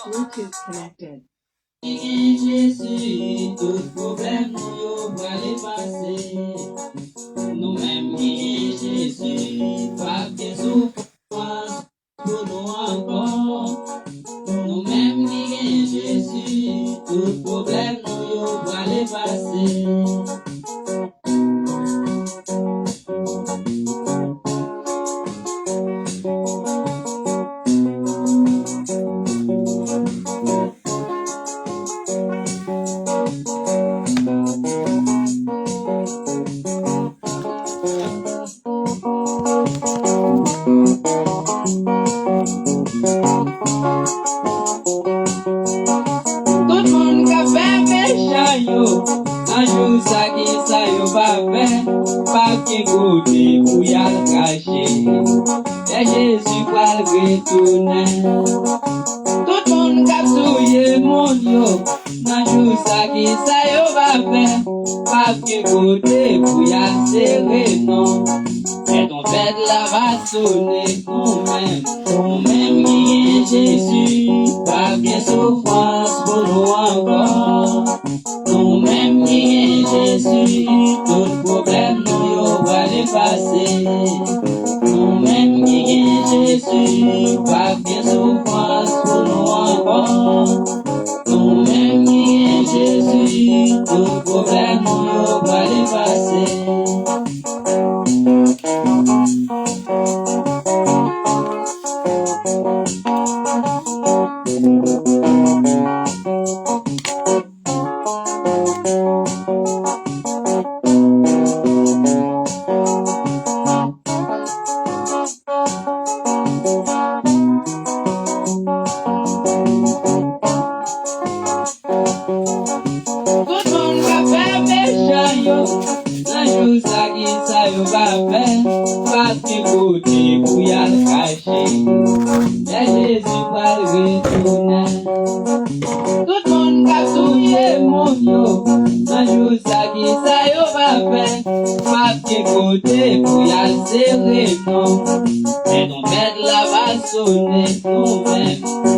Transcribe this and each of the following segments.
Bluetooth connected. Jésus, tout problème nous va les passer. Nous-mêmes qui Jésus, pas de souffrance pour nous encore. Nous-mêmes qui Jésus, tout problème nous va les passer. Jésus va retourner. Tout le monde a souillé mon yo. Nan jou sa qui ça yo va faire. Pas que côté pour y serrer non. C'est ton fait la va sonner. Nous-mêmes qui est Jésus. Pas de souffrance pour nous encore. Nous-mêmes qui est Jésus. Tout problème nous yo va les passer. Nous-mêmes qui est Jésus, pas de souffrance pour nous encore. Nous-mêmes qui est Jésus, tout problème nous va les passer.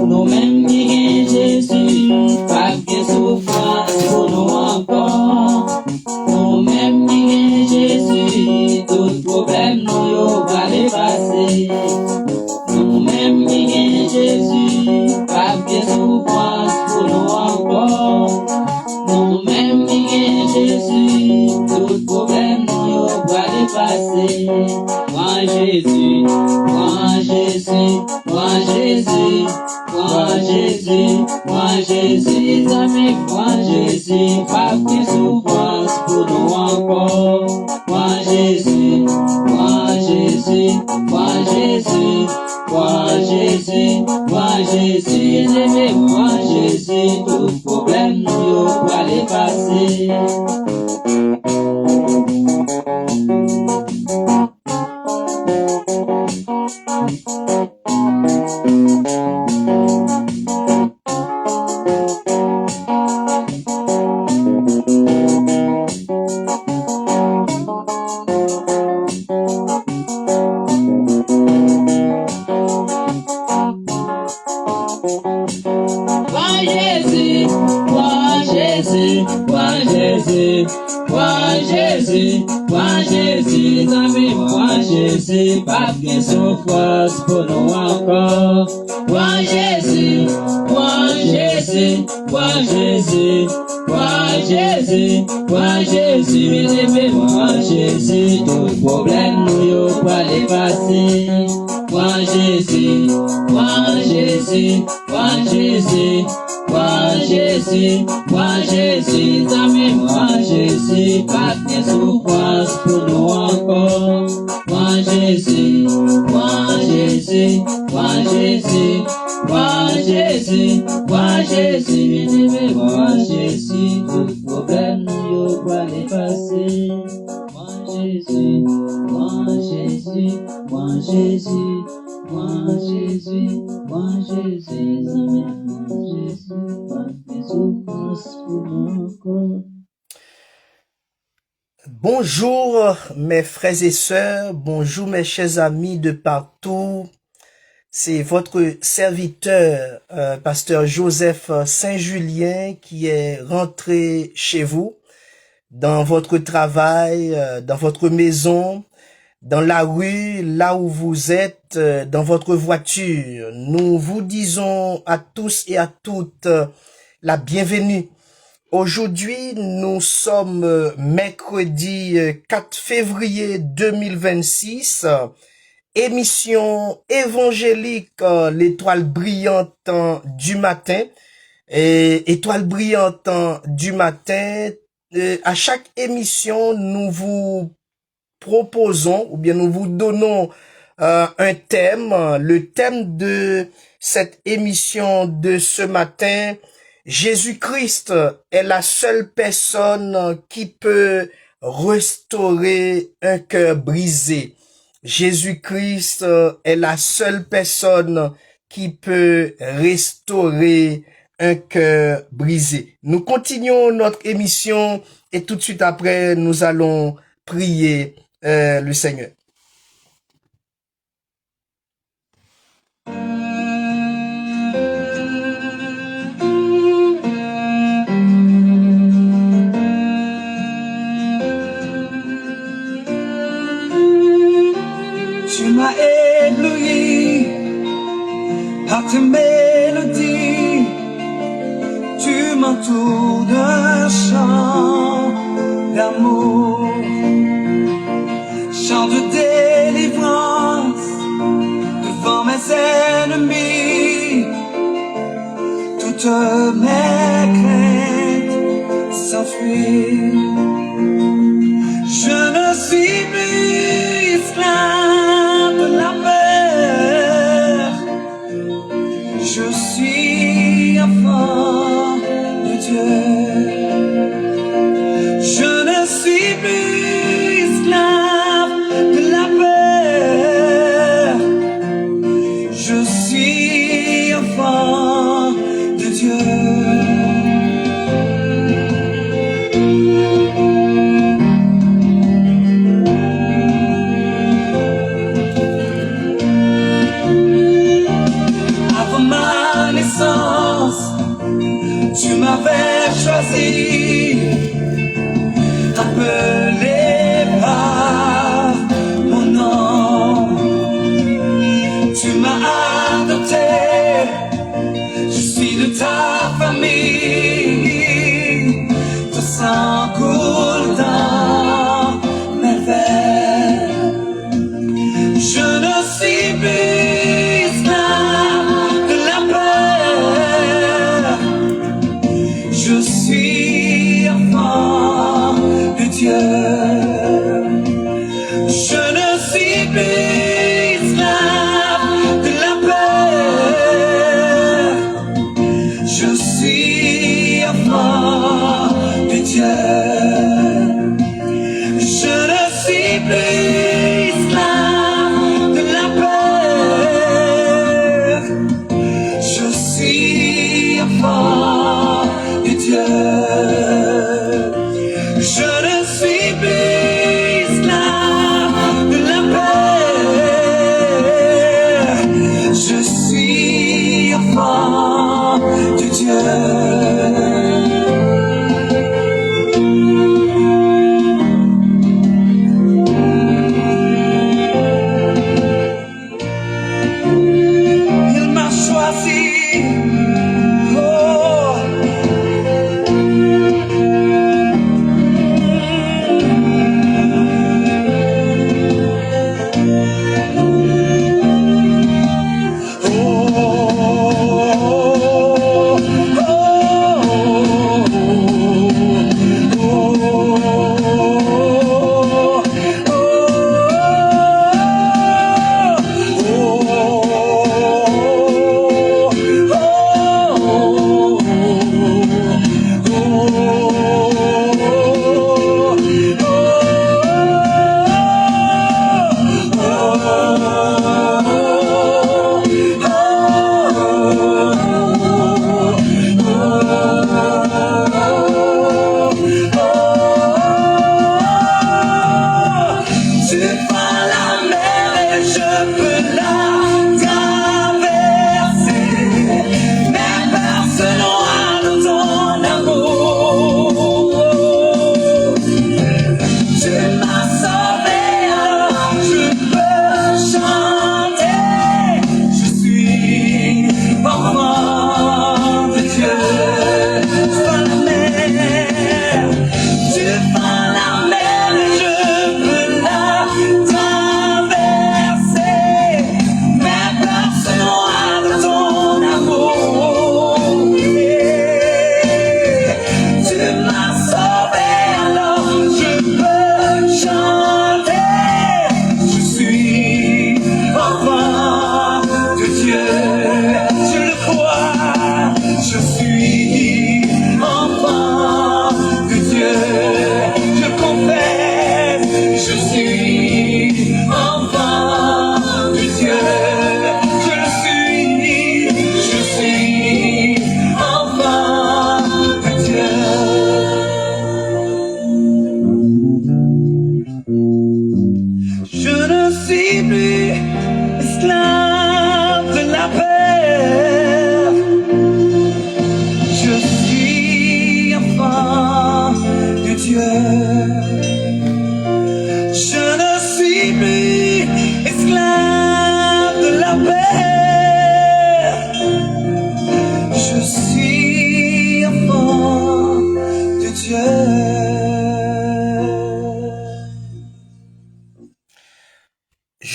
Nous-mêmes qui est Jésus, pas de souffrance pour nous encore. Nous-mêmes qui est Jésus, tout problème nous va les passer. Nous-mêmes qui est Jésus, pas de souffrance pour nous encore. Nous-mêmes qui est Jésus, tout problème nous va les passer. Moi Jésus, moi Jésus, moi Jésus, moi Jésus, moi Jésus, amis, moi Jésus, pas de souffrance pour nous encore. Moi Jésus, moi Jésus, moi Jésus, moi Jésus, moi Jésus, aimé, moi Jésus, tout problème nous va les passer. Moi Jésus, amis, moi Jésus, pas de souffrance pour nous encore. Moi Jésus, moi Jésus, moi Jésus, moi Jésus, moi Jésus, bien-aimé, moi Jésus, tout problème nous pas les passer. Moi Jésus, moi Jésus, moi Jésus, moi Jésus, moi Jésus, amis, moi Jésus, pas de souffrance pour nous encore. Moi Jésus, moi Jésus, moi Jésus, moi Jésus, moi Jésus, moi Jésus, tout problème nous va les passer. Moi Jésus, moi Jésus, moi Jésus, moi Jésus, moi Jésus, moi Jésus, pas de souffrance pour nous encore. Bonjour mes frères et sœurs, bonjour mes chers amis de partout. C'est votre serviteur, pasteur Joseph Saint-Julien, qui est rentré chez vous, dans votre travail, dans votre maison, dans la rue, là où vous êtes, dans votre voiture. Nous vous disons à tous et à toutes la bienvenue. Aujourd'hui, nous sommes mercredi 4 février 2026, émission évangélique l'étoile brillante du matin. Et étoile brillante du matin, à chaque émission, nous vous proposons ou bien nous vous donnons un thème. Le thème de cette émission de ce matin: Jésus-Christ est la seule personne qui peut restaurer un cœur brisé. Jésus-Christ est la seule personne qui peut restaurer un cœur brisé. Nous continuons notre émission et tout de suite après, nous allons prier le Seigneur. Tu m'as ébloui par tes mélodies, tu m'entoures d'un chant d'amour, chant de délivrance devant mes ennemis. Toutes mes craintes s'enfuient. Je ne suis plus esclave de la peur. Je suis enfant de Dieu. Je ne suis plus esclave de la peur. Je suis enfant de Dieu.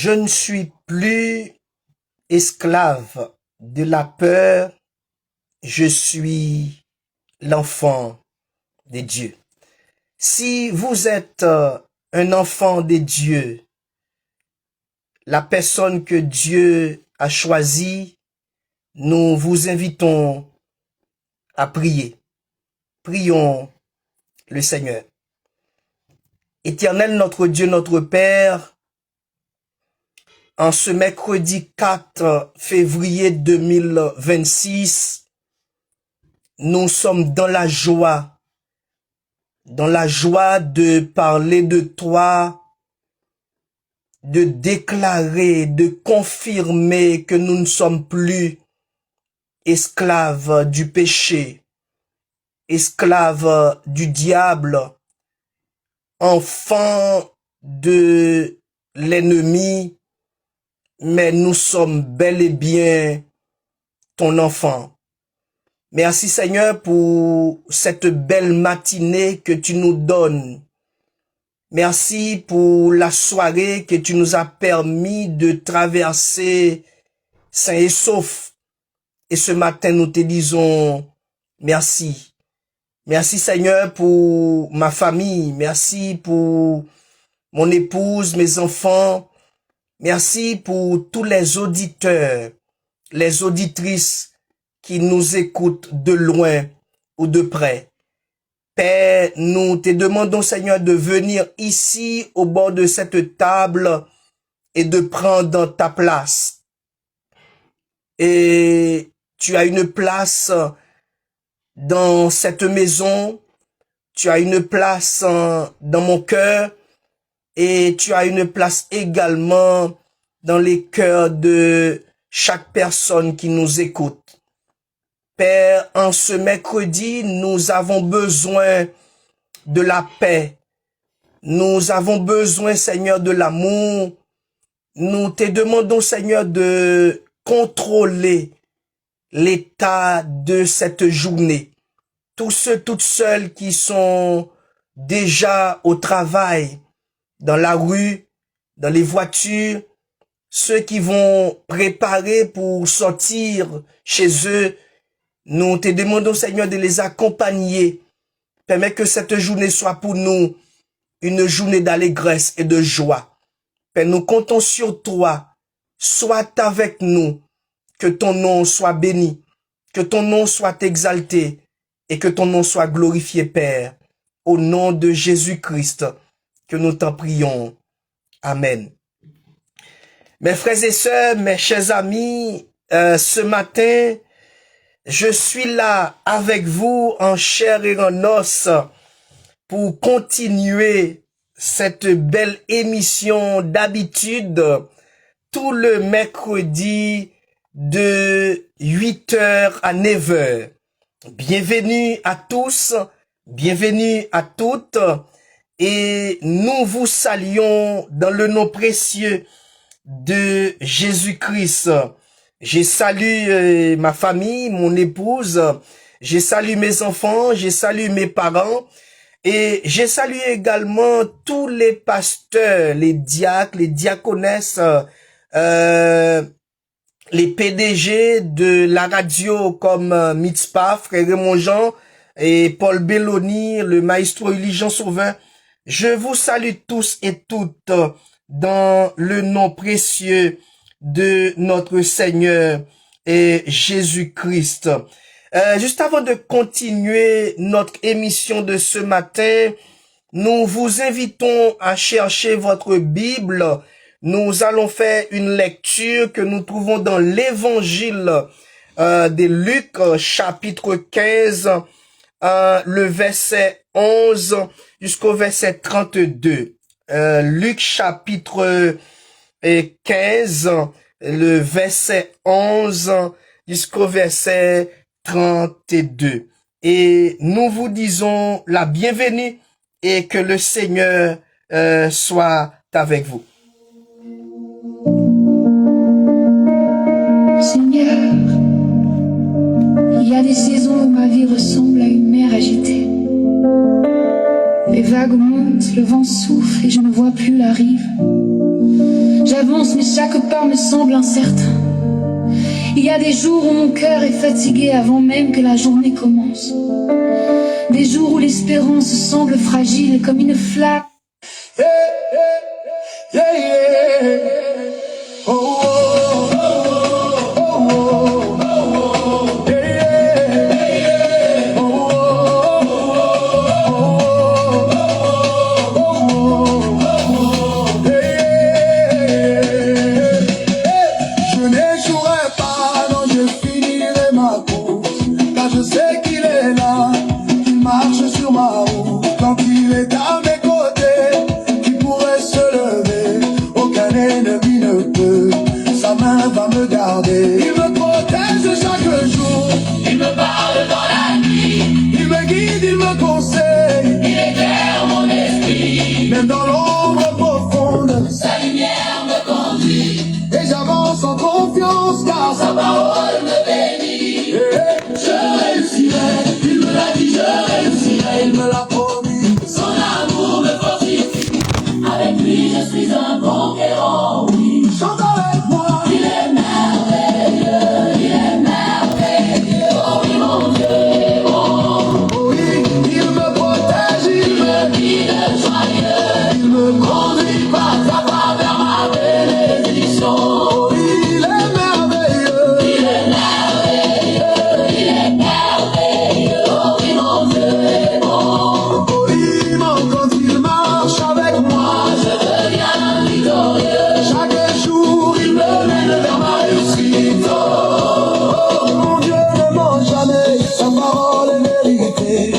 Je ne suis plus esclave de la peur, je suis l'enfant de Dieu. Si vous êtes un enfant de Dieu, la personne que Dieu a choisie, nous vous invitons à prier. Prions le Seigneur. Éternel notre Dieu, notre Père, en ce mercredi 4 février 2026, nous sommes dans la joie de parler de toi, de déclarer, de confirmer que nous ne sommes plus esclaves du péché, esclaves du diable, enfants de l'ennemi, mais nous sommes bel et bien ton enfant. Merci Seigneur pour cette belle matinée que tu nous donnes. Merci pour la soirée que tu nous as permis de traverser sains et saufs. Et ce matin, nous te disons merci. Merci Seigneur pour ma famille. Merci pour mon épouse, mes enfants. Merci pour tous les auditeurs, les auditrices qui nous écoutent de loin ou de près. Père, nous te demandons, Seigneur, de venir ici au bord de cette table et de prendre ta place. Et tu as une place dans cette maison, tu as une place dans mon cœur et tu as une place également dans les cœurs de chaque personne qui nous écoute. Père, en ce mercredi, nous avons besoin de la paix. Nous avons besoin, Seigneur, de l'amour. Nous te demandons, Seigneur, de contrôler l'état de cette journée. Tous ceux, toutes celles qui sont déjà au travail, dans la rue, dans les voitures, ceux qui vont préparer pour sortir chez eux, nous te demandons, Seigneur, de les accompagner. Permets que cette journée soit pour nous une journée d'allégresse et de joie. Père, nous comptons sur toi. Sois avec nous. Que ton nom soit béni. Que ton nom soit exalté. Et que ton nom soit glorifié, Père. Au nom de Jésus-Christ, que nous t'en prions. Amen. Mes frères et sœurs, mes chers amis, ce matin, je suis là avec vous en chair et en os pour continuer cette belle émission d'habitude tout le mercredi de 8h à 9h. Bienvenue à tous, bienvenue à toutes et nous vous saluons dans le nom précieux de Jésus-Christ. Je salue ma famille, mon épouse, je salue mes enfants, je salue mes parents et je salue également tous les pasteurs, les diacres, les diaconesses, les PDG de la radio comme Mitzpah, Frère Raymond Jean et Paul Belloni, le maestro Élie Jean Sauvin. Je vous salue tous et toutes dans le nom précieux de notre Seigneur et Jésus-Christ. Juste avant de continuer notre émission de ce matin, nous vous invitons à chercher votre Bible. Nous allons faire une lecture que nous trouvons dans l'évangile de Luc, chapitre 15, le verset 11 jusqu'au verset 32. Luc, chapitre 15, le verset 11 jusqu'au verset 32. Et nous vous disons la bienvenue et que le Seigneur soit avec vous. Seigneur, il y a des saisons où ma vie ressemble à une mer agitée. Les vagues montent le vent souffle et je ne vois plus la rive. J'avance mais chaque pas me semble incertain. Il y a des jours où mon cœur est fatigué avant même que la journée commence. Des jours où l'espérance semble fragile comme une flaque. Yeah, yeah, yeah, yeah. Oh, oh, oh, oh, oh, oh, yeah, yeah. Oh, oh, oh, oh, yeah. Je n'échouerai pas, non, je finirai ma course, car je sais qu'il est là, qu'il marche sur ma route, quand il est à mes côtés, qui pourrait se lever, aucun ennemi ne peut, sa main va me garder, il me protège chaque jour, Il me parle dans la nuit, il me guide, il me conseille, il éclaire mon esprit. même dans l'ombre profonde, Sa lumière me conduit, et j'avance en confiance, car sa sa parole me bénit. parole, Je réussirai, il me l'a dit, je réussirai. il me l'a promis. Son amour me fortifie. Avec lui, je suis un conquérant, oui. Chante avec moi, Il est merveilleux, il est merveilleux. Oh oui, mon Dieu est bon. oui, il me protège, il me Guide joyeux, il me conduit pas à pas vers ma bénédiction. il est merveilleux, Il est merveilleux, il est merveilleux. Oh oui, mon Dieu est bon. oui, quand il marche avec moi, Moi, je deviens victorieux. chaque jour il me mène vers ma réussite. Oh, mon Dieu ne ment jamais, sa parole est vérité.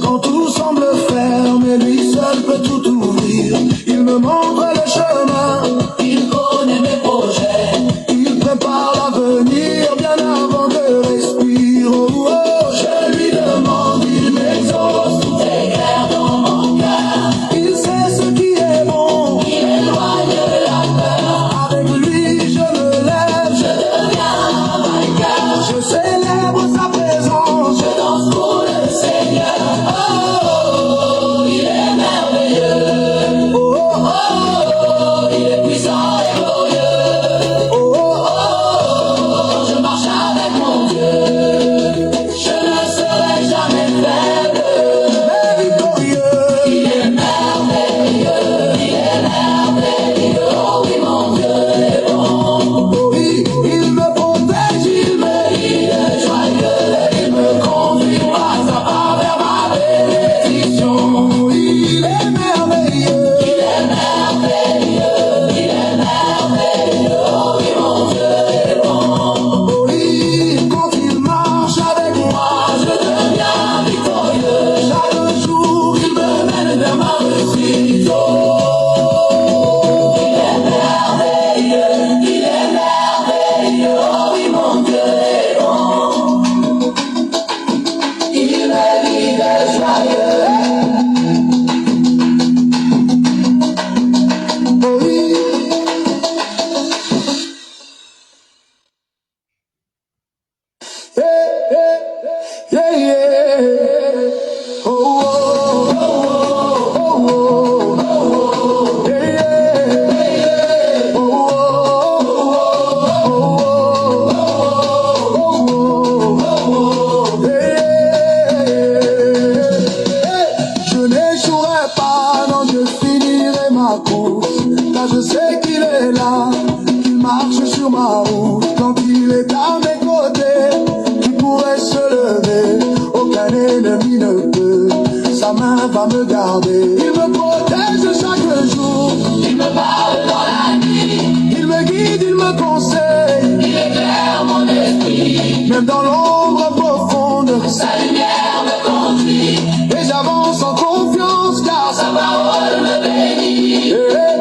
Quand tout semble ferme, lui seul peut tout ouvrir. Il me montre le chemin, Il connaît mes projets. il prépare l'avenir bien avant que je respire. Oh, oh, Je lui demande, il m'exauce. Tout est clair dans mon cœur. il sait ce qui est bon. Il éloigne la peur. Avec lui je me lève, Je deviens un vainqueur. je célèbre sa présence. Je danse pour le Seigneur. Oh, il est merveilleux. Oh, oh, Oh, il est puissant et glorieux. oh, oh, Oh, je marche avec mon Dieu. Je ne serai jamais faible. mais victorieux. Il est merveilleux, il est merveilleux. Oh oui, mon Dieu est bon. Oh, oui, il me protège, il me Il est joyeux, il me conduit pas à pas vers ma bénédiction. oh, il est merveilleux. Il est merveilleux, il est merveilleux. Oh oui, mon Dieu est bon. Oh, oui, quand il marche avec moi, Moi, je deviens victorieux. chaque jour il me mène vers ma réussite. Il est merveilleux, il est merveilleux. Oh oui, mon Dieu est bon. Il me guide joyeux. Oh, oui. Yeah, yeah, yeah. Oh, oh, oh, oh, oh, oh, yeah, yeah. Oh, oh, oh, oh, yeah. Je n'échouerai pas, non, je finirai ma course, car je sais qu'il est là, qu'il marche sur ma route, quand il est à mes côtés, qui pourrait se lever, aucun ennemi ne peut, sa main va me garder, il me protège chaque jour, Il me parle dans la nuit, il me guide, il me conseille, il éclaire mon esprit. même dans l'ombre profonde, Sa lumière me conduit, et j'avance en confiance, car sa sa parole me bénit. parole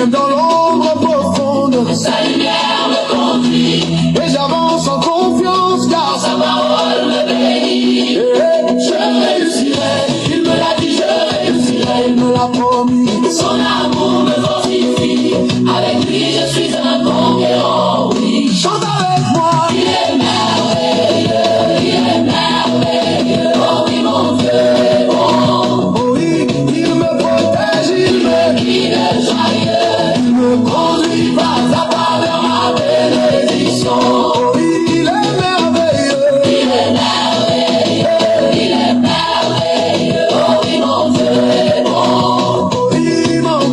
même dans l'ombre profonde, sa lumière me conduit, et j'avance en confiance car sa parole me bénit. Je réussirai, il me l'a dit, je réussirai. il me l'a promis. Son amour me fortifie, avec lui je suis un conquérant, oui. Chante avec moi. Il est merveilleux, oh oui mon Dieu est bon. Oh oui, il me protège, il me Il est joyeux, il me conduit pas à pas vers ma bénédiction. oh oui, il est merveilleux. Il est merveilleux, oh oui mon Dieu est bon. Oh oui,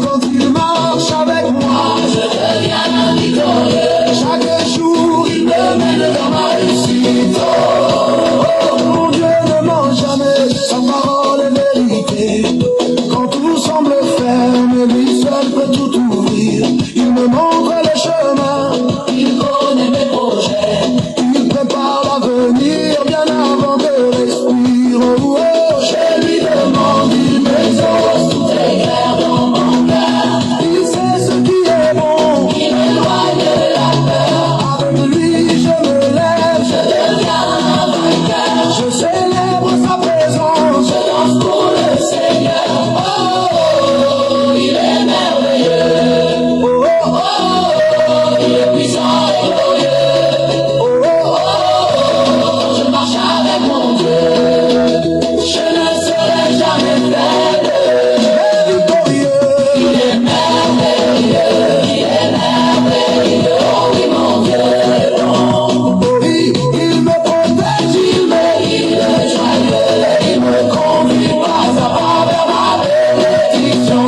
quand il marche avec moi, Je deviens victorieux, chaque jour il me mène vers ma réussite. Oh, mon Dieu ne ment jamais, sa parole est vérité. Quand tout semble ferme, lui seul peut tout ouvrir. Il me montre le chemin, il connaît mes projets. il prépare l'avenir bien avant que respire. Oh, oh, Je lui demande, il m'exauce, tout est clair dans mon cœur. il sait ce qui est bon. Il m'éloigne de la peur, Avec lui je me lève, je deviens un vainqueur. je célèbre sa présence. Je danse pour le Seigneur, oh, il est merveilleux. Oh, oh, Oh, il est puissant et glorieux. oh, oh, Oh, je marche avec mon Dieu, je ne serai jamais faible. victorieux. Il est merveilleux, oh oui mon Dieu est bon. Oh oui, il me protège, il me Il est joyeux, il me conduit pas à pas vers ma bénédiction.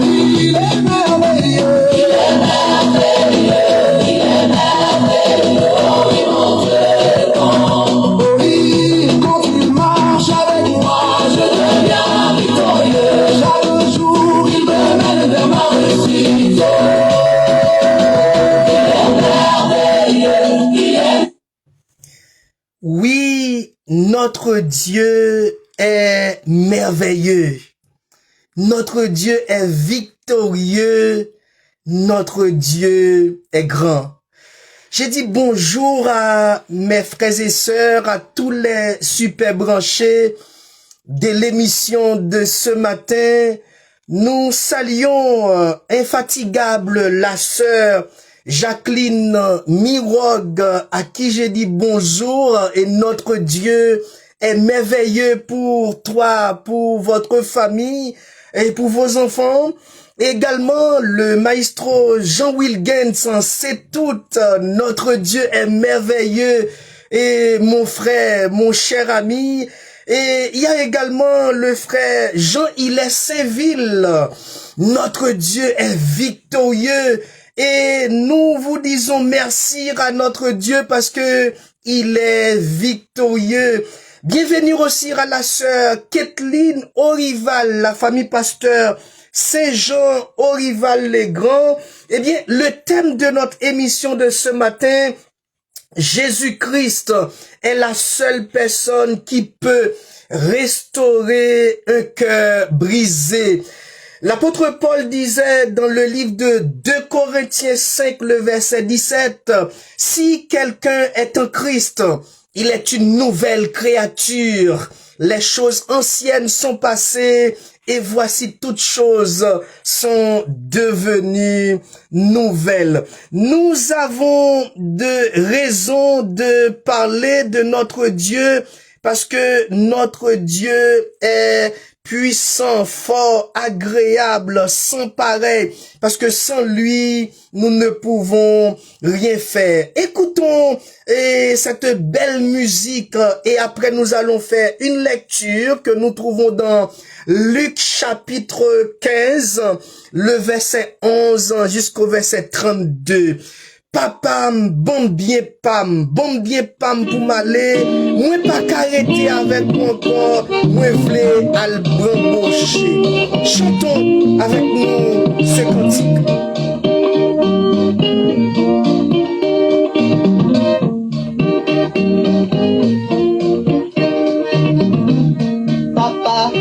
il est merveilleux. Oh oui mon Dieu est bon. Oh oui, quand il marche avec moi, Je deviens victorieux, chaque jour il me mène vers ma réussite. Oui, notre Dieu est merveilleux. Notre Dieu est victorieux. Notre Dieu est grand. J'ai dit bonjour à mes frères et sœurs, à tous les super branchés de l'émission de ce matin. Nous saluons infatigable la sœur Jacqueline Mirog, à qui j'ai dit bonjour, et notre Dieu est merveilleux pour toi, pour votre famille et pour vos enfants. Également, le maestro Jean Wilgens, c'est tout, notre Dieu est merveilleux, et mon frère, mon cher ami. Et il y a également le frère Jean-Hilaire Saint-Ville. Notre Dieu est victorieux, et nous vous disons merci à notre Dieu parce que il est victorieux. Bienvenue aussi à la sœur Kathleen Orival, la famille pasteur Saint-Jean Orival-les-Grands. Eh bien, le thème de notre émission de ce matin, Jésus-Christ est la seule personne qui peut restaurer un cœur brisé. L'apôtre Paul disait dans le livre de 2 Corinthiens 5, le verset 17, « Si quelqu'un est en Christ, il est une nouvelle créature. Les choses anciennes sont passées et voici toutes choses sont devenues nouvelles. » Nous avons de raisons de parler de notre Dieu parce que notre Dieu est puissant, fort, agréable, sans pareil, parce que sans lui, nous ne pouvons rien faire. Écoutons cette belle musique et après nous allons faire une lecture que nous trouvons dans Luc chapitre 15, le verset 11 jusqu'au verset 32. Papam, bon bien pam pour m'aller, moi pas qu'arrêter avec mon corps, moi vle al branbocher. Chantons avec nous ce cantique. Papa,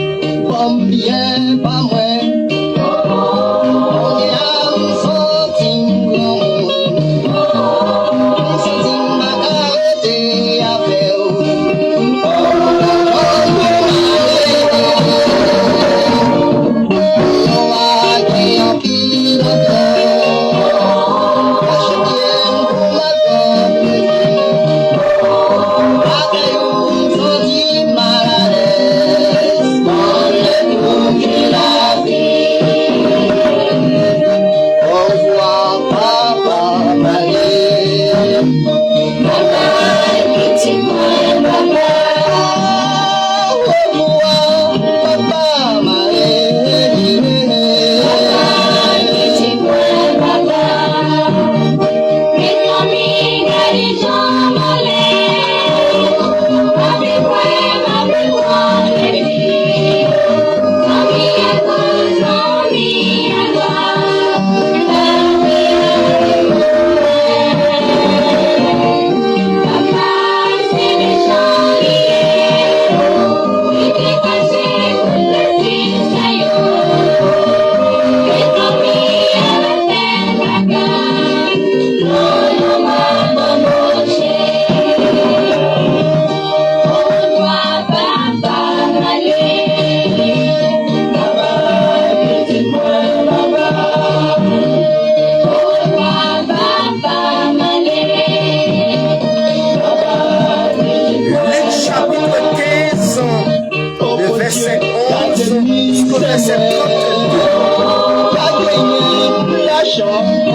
bon bien pas moi, on est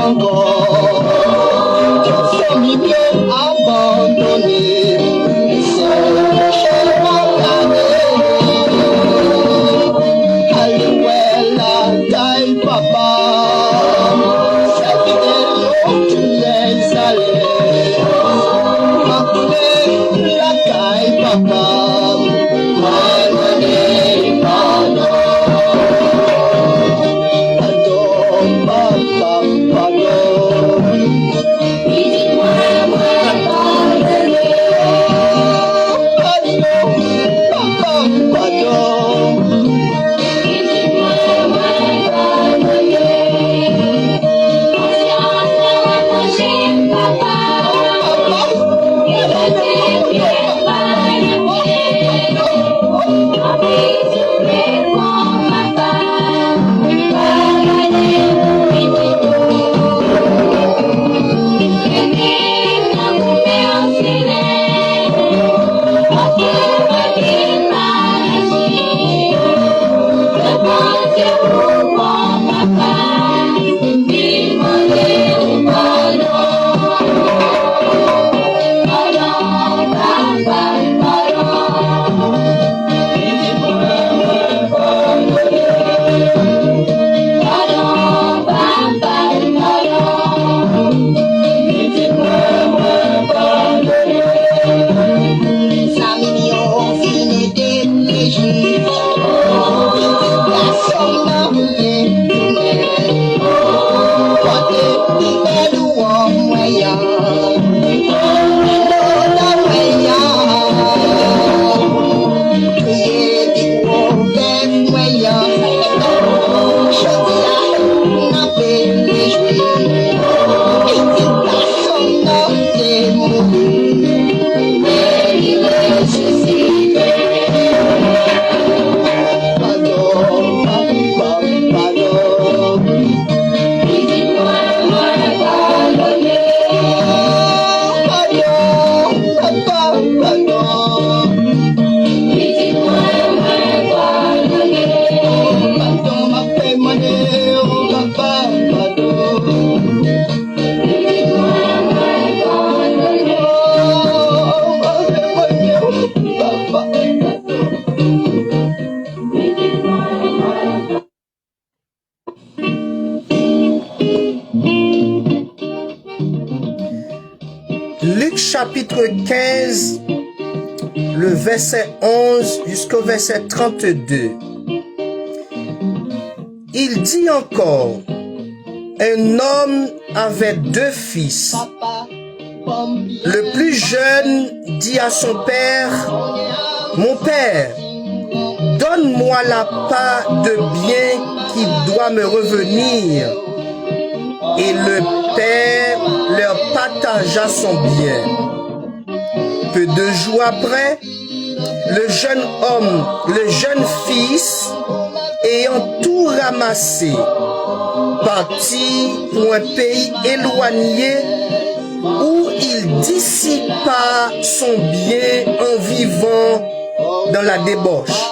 encore. C'est mignon abandonné. C'est chez moi allez, ouais, la taille, papa. C'est fidèle, tu les allais. Après la taille, papa. Luc chapitre 15, le verset 11 jusqu'au verset 32. Il dit encore, un homme avait 2 fils. Le plus jeune dit à son père, mon père, donne-moi la part de bien qui doit me revenir. Et le père leur partagea son bien. Peu de jours après, le jeune fils, ayant tout ramassé, partit pour un pays éloigné où il dissipa son bien en vivant dans la débauche.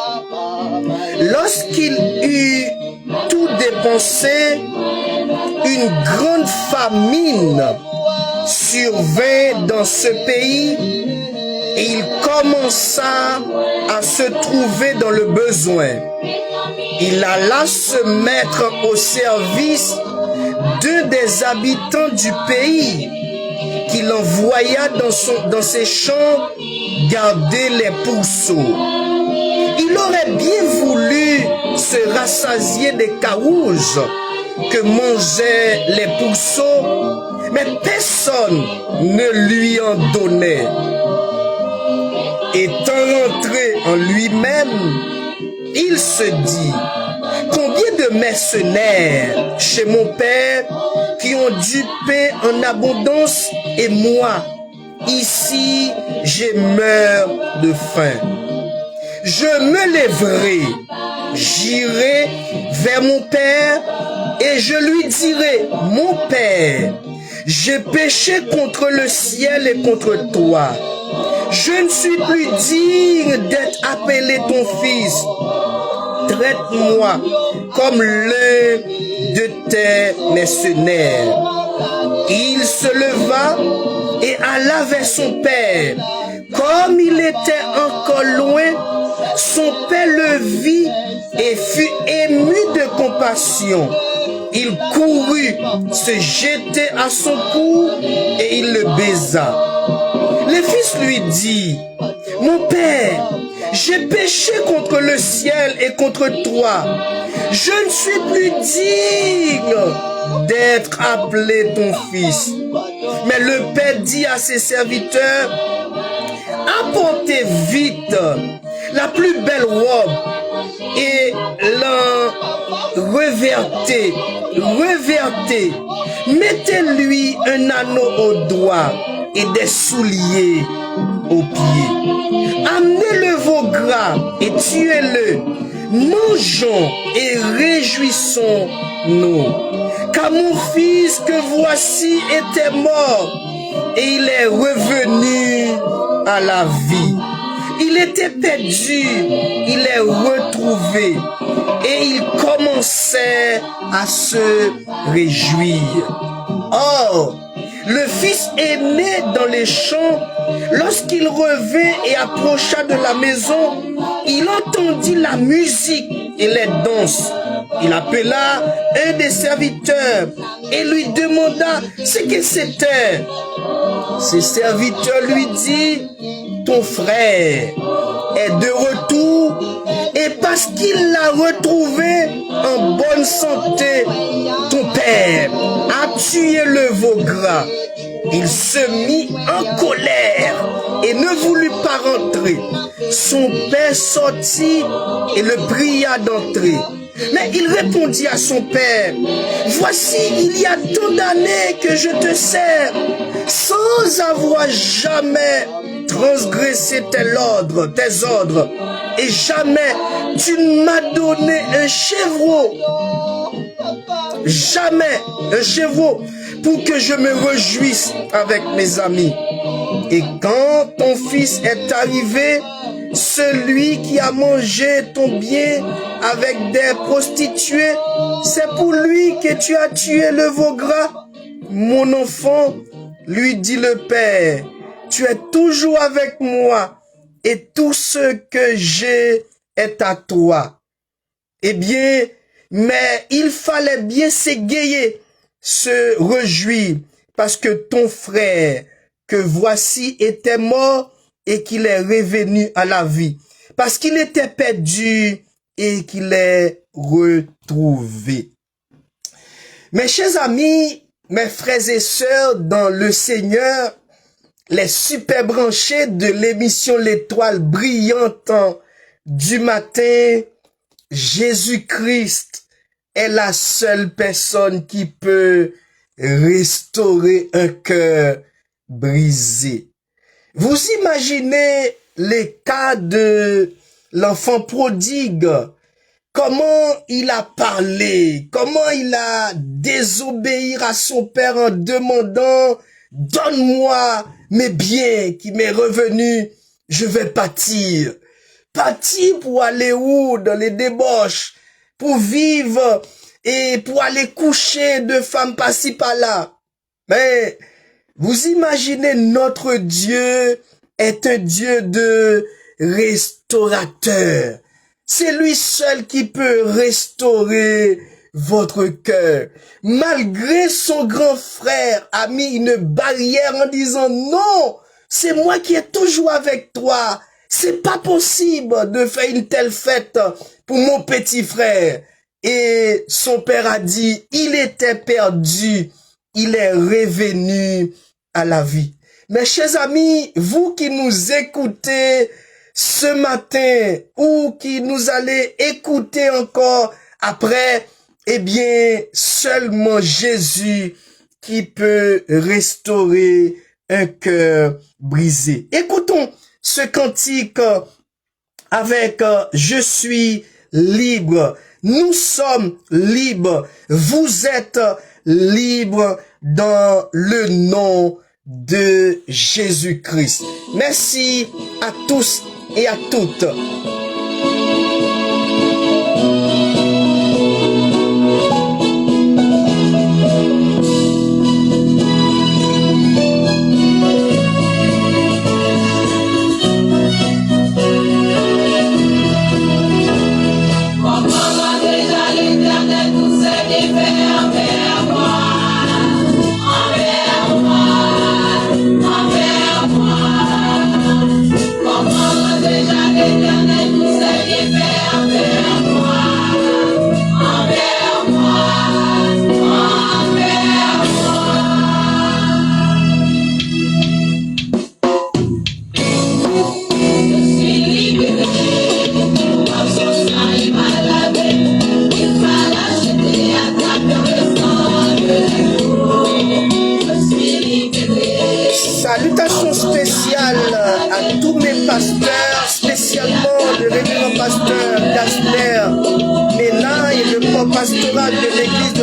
Lorsqu'il eut tout dépensé, une grande famine survint dans ce pays et il commença à se trouver dans le besoin. Il alla se mettre au service d'un des habitants du pays qu'il envoya dans ses champs garder les pourceaux. Il aurait bien voulu se rassasier des carouges que mangeaient les pourceaux, mais personne ne lui en donnait. Étant rentré en lui-même, il se dit, combien de mercenaires chez mon père qui ont du pain en abondance et moi, ici, je meurs de faim. Je me lèverai, j'irai vers mon père et je lui dirai, mon père, j'ai péché contre le ciel et contre toi. Je ne suis plus digne d'être appelé ton fils. Traite-moi comme l'un de étaient mercenaires. Il se leva et alla vers son père. Comme il était encore loin, son père le vit et fut ému de compassion. Il courut se jeter à son cou et il le baisa. Le fils lui dit, « Mon père, j'ai péché contre le ciel et contre toi. Je ne suis plus digne d'être appelé ton fils. » Mais le père dit à ses serviteurs, « Apportez vite la plus belle robe et l'en revêtez. Mettez-lui un anneau au doigt et des souliers aux pieds. Amenez le veau gras et tuez-le. Mangeons et réjouissons-nous. Car mon fils que voici était mort et il est revenu à la vie. Il était perdu, il est retrouvé et il commençait à se réjouir. Or, le fils aîné dans les champs, lorsqu'il revint et approcha de la maison, il entendit la musique et les danses. Il appela un des serviteurs et lui demanda ce que c'était. Ses serviteurs lui dit, ton frère est de retour et parce qu'il l'a retrouvé en bonne santé, ton père a tué le veau gras. Il se mit en colère et ne voulut pas rentrer. Son père sortit et le pria d'entrer. Mais il répondit à son père, voici, il y a tant d'années que je te sers, sans avoir jamais transgressé tes ordres, et jamais tu ne m'as donné un chevreau, pour que je me réjouisse avec mes amis. Et quand ton fils est arrivé, celui qui a mangé ton bien avec des prostituées, c'est pour lui que tu as tué le veau gras. Mon enfant, lui dit le père, tu es toujours avec moi et tout ce que j'ai est à toi. Eh bien, mais il fallait bien s'égayer, se réjouir, parce que ton frère, que voici, était mort et qu'il est revenu à la vie, parce qu'il était perdu et qu'il est retrouvé. Mes chers amis, mes frères et sœurs dans le Seigneur, les super branchés de l'émission L'étoile brillante du matin, Jésus-Christ est la seule personne qui peut restaurer un cœur brisé. Vous imaginez les cas de l'enfant prodigue, comment il a parlé, comment il a désobéi à son père en demandant « Donne-moi mes biens qui m'est revenu, je vais partir. » Partir pour aller où? Dans les débauches, pour vivre et pour aller coucher de femmes par-ci par-là. Mais vous imaginez, notre Dieu est un Dieu de restaurateur. C'est lui seul qui peut restaurer votre cœur. Malgré son grand frère a mis une barrière en disant non, c'est moi qui est toujours avec toi. C'est pas possible de faire une telle fête pour mon petit frère. Et son père a dit, il était perdu, il est revenu à la vie. Mes chers amis, vous qui nous écoutez ce matin ou qui nous allez écouter encore après, eh bien, seulement Jésus qui peut restaurer un cœur brisé. Écoutons ce cantique avec je suis libre. Nous sommes libres. Vous êtes libres dans le nom de Jésus-Christ. Merci à tous et à toutes.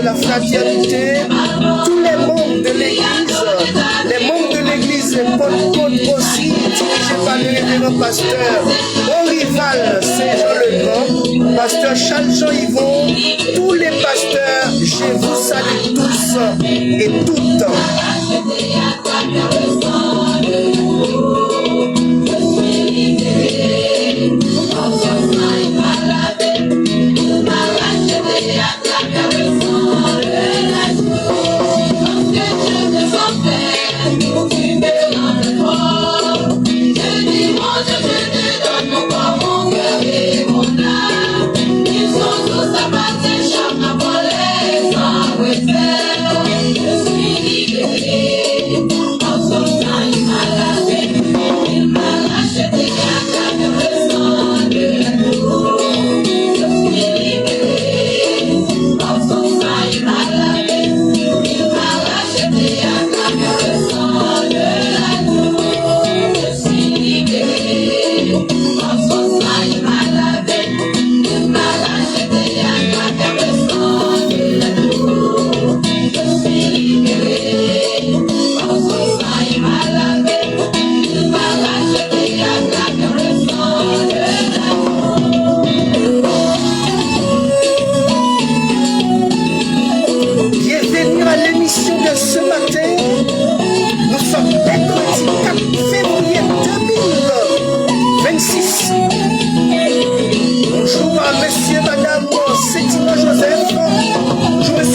de la fraternité, tous les membres de l'église Pentecôte aussi, dirigés par le révérend pasteur Orival Saint-Jean-le-Grand, pasteur Charles-Jean Yvon, tous les pasteurs, je vous salue tous et toutes.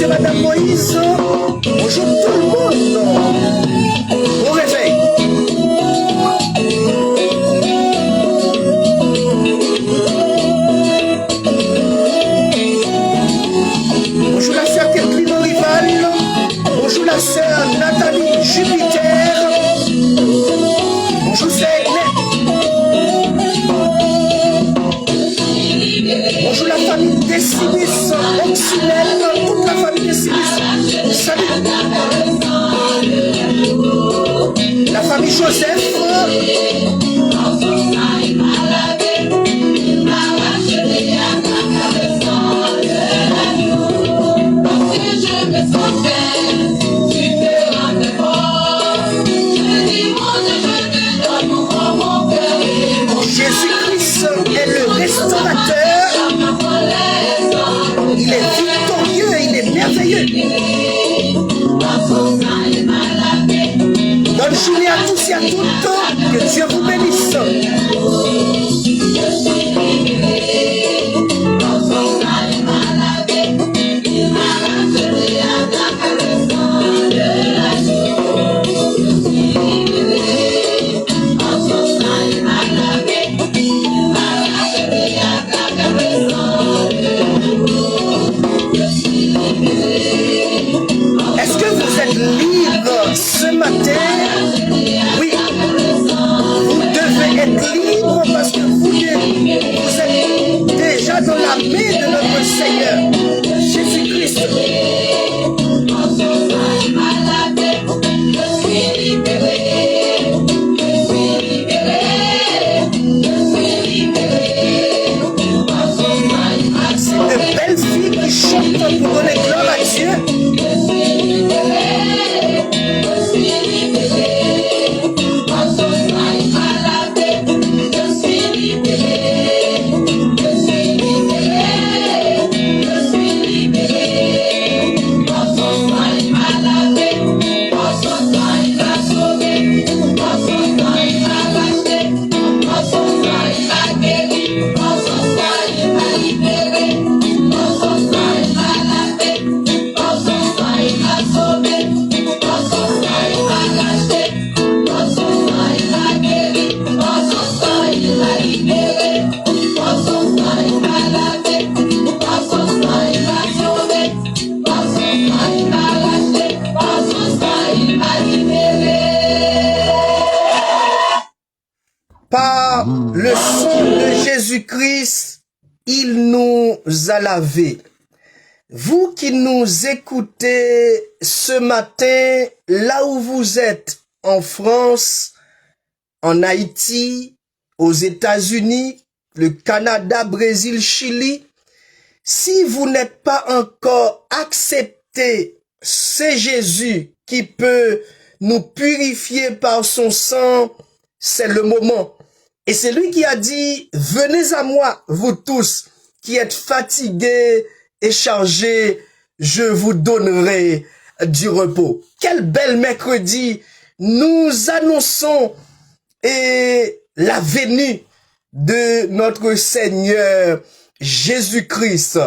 Madame Moïse, bonjour tout le monde. Bon réveil. Bonjour la sœur Kathleen Orival. Bonjour la sœur Nathalie Jupiter. Bonjour sœur bonjour la famille Décimus Oxylène, toute la famille Décimus. Salut. La famille Joseph. Jésus-Christ est le restaurateur. Il est victorieux, il est merveilleux. Bonne journée à tous et à toutes. Que Dieu vous bénisse. Est-ce que vous êtes libre ce matin? Oui. Vous devez être libre parce que vous êtes déjà dans la main de notre Seigneur, Jésus-Christ. C'est de belles filles qui chantent pour donner gloire à Dieu. Par le sang de Jésus-Christ, il nous a lavés. Vous qui nous écoutez ce matin, là où vous êtes, en France, en Haïti, aux États-Unis, le Canada, Brésil, Chili, si vous n'êtes pas encore accepté vérité, c'est Jésus qui peut nous purifier par son sang, c'est le moment. Et c'est lui qui a dit, venez à moi, vous tous qui êtes fatigués et chargés, je vous donnerai du repos. Quel bel mercredi, nous annonçons la venue de notre Seigneur Jésus-Christ.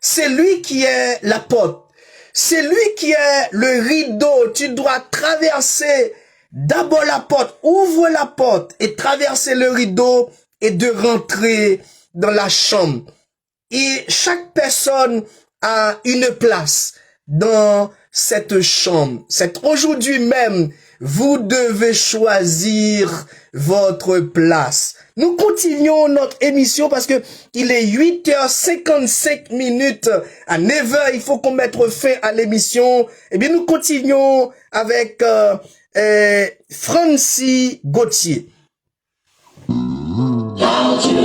C'est lui qui est la porte. C'est lui qui est le rideau. Tu dois traverser d'abord la porte. Ouvre la porte et traverser le rideau et de rentrer dans la chambre. Et chaque personne a une place dans cette chambre. C'est aujourd'hui même, vous devez choisir votre place. Nous continuons notre émission parce que il est 8h55 à 9h. Il faut qu'on mette fin à l'émission. Eh bien, nous continuons avec Francis Gauthier. Car Dieu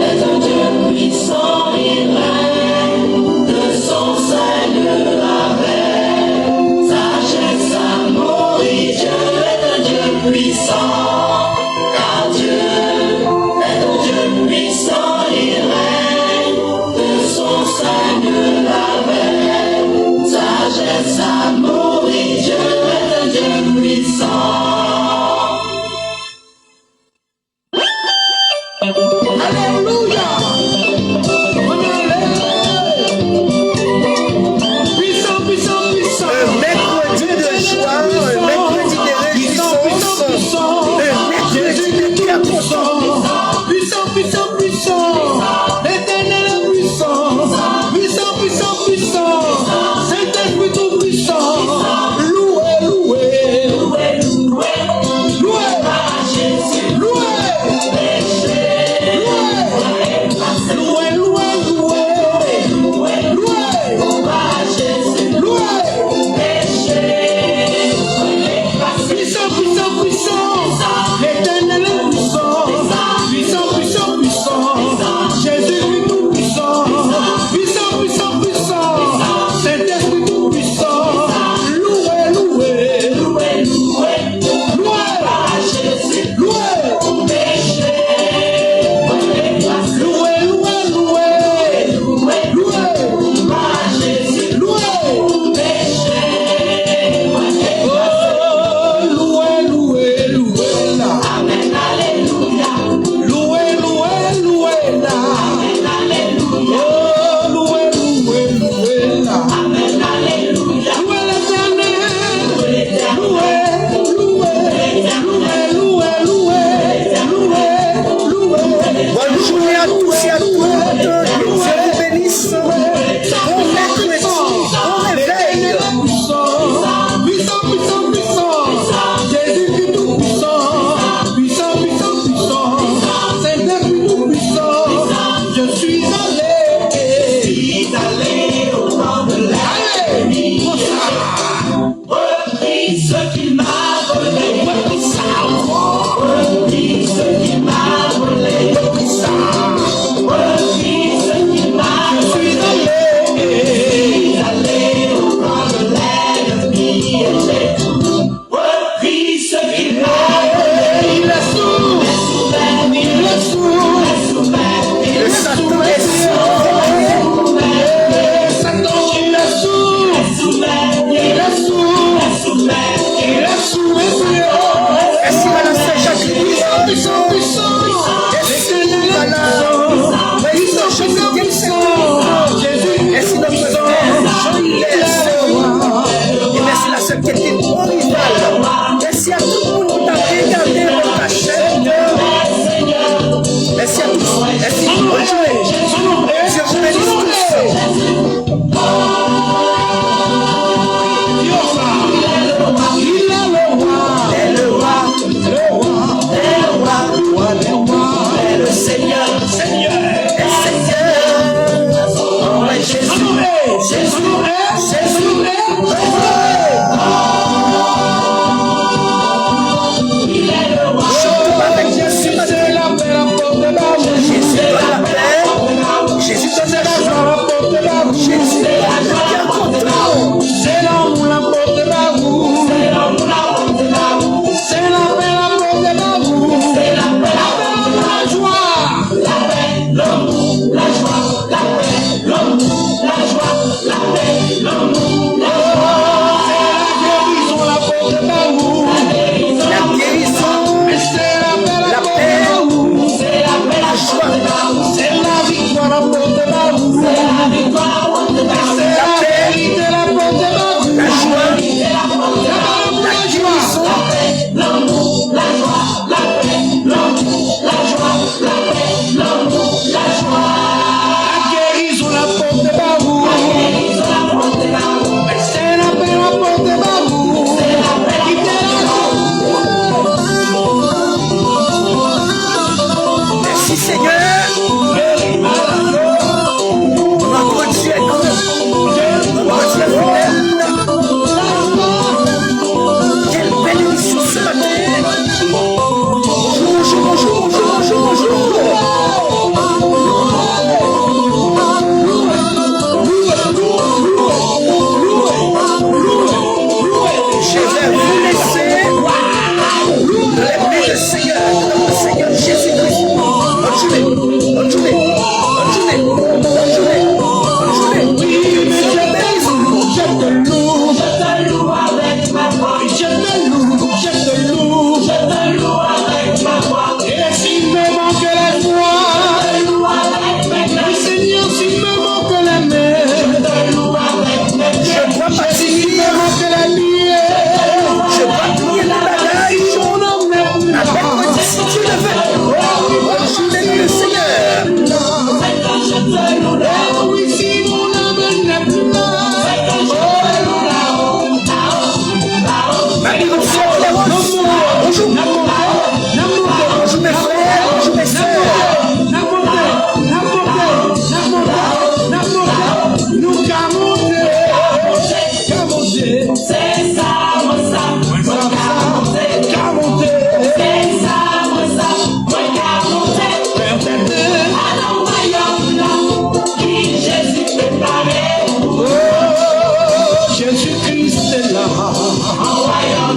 est un Dieu puissant, il règne de son Seigneur avec sagesse, amour, et Dieu est un Dieu puissant, car Dieu est un Dieu puissant, il règne de son Seigneur avec sagesse, amour, et Dieu est un Dieu puissant. Alléluia.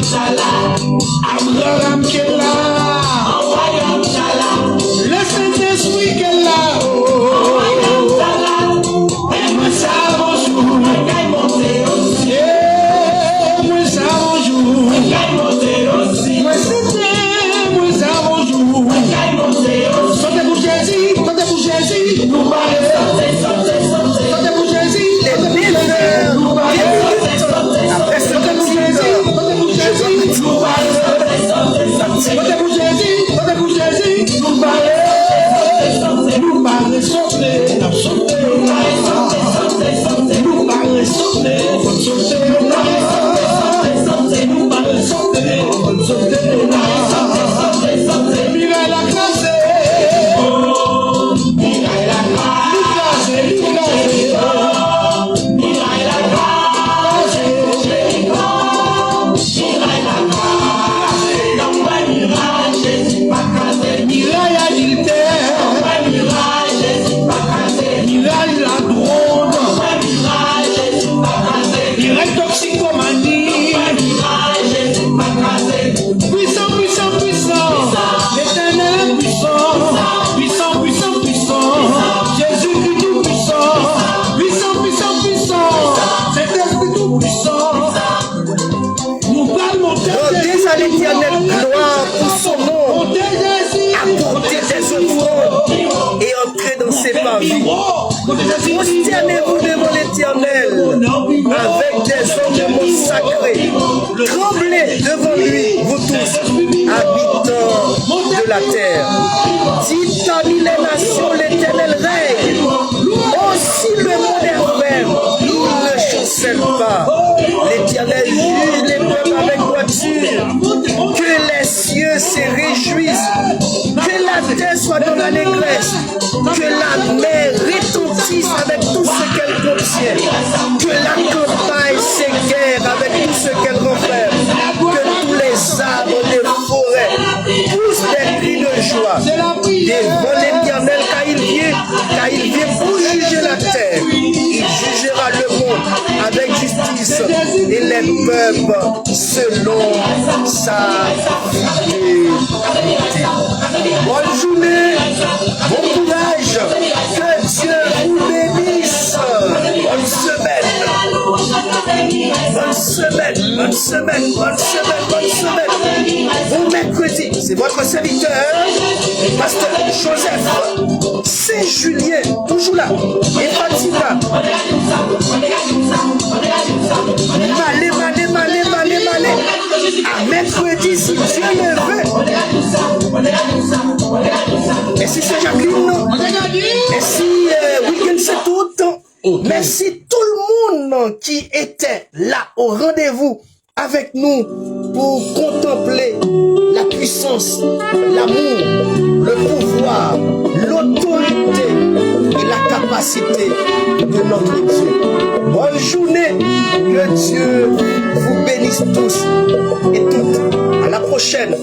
Abraham qui est là. Le Saint-Esprit qui est là. Moi ça bonjour. Moi ça bonjour. Moi c'était moi ça bonjour. Sortez pour Jésus, sortez pour Jésus. Nous parlons. Sortez pour Jésus, Les leaders, après ce Prosternez-vous devant l'Éternel avec des ornements sacrés. Tremblez devant lui, vous tous, habitants de la terre. Dites parmi les nations, l'Éternel règne. Aussi le monde est ferme, il ne chancelle pas. L'Éternel juge les peuples avec droiture. Que les cieux se réjouissent. Que la terre soit dans la négresse. Que la mer retentisse avec tout ce qu'elle contient. Que la campagne s'éguerre avec tout ce qu'elle renferme. Que tous les arbres des forêts poussent des cris de joie. Devant l'Éternel, car il vient pour juger la terre. Il jugera le monde avec justice et les peuples selon sa fidélité. Bonne journée, bon courage, que Dieu vous bénisse. Bonne semaine, bonne semaine, bonne semaine, bonne semaine, bonne semaine. Bon mercredi, c'est votre serviteur, Pasteur Joseph Saint-Julien, toujours là, et Fatima. Malé. À mercredi, si Dieu le veut. Et si c'est Jacqueline, et si Weekend c'est tout. Merci tout le monde qui était là au rendez-vous avec nous pour contempler la puissance, l'amour, le pouvoir, l'autorité et la capacité de notre Dieu. Bonne journée, que Dieu vous bénisse tous et toutes. À la prochaine.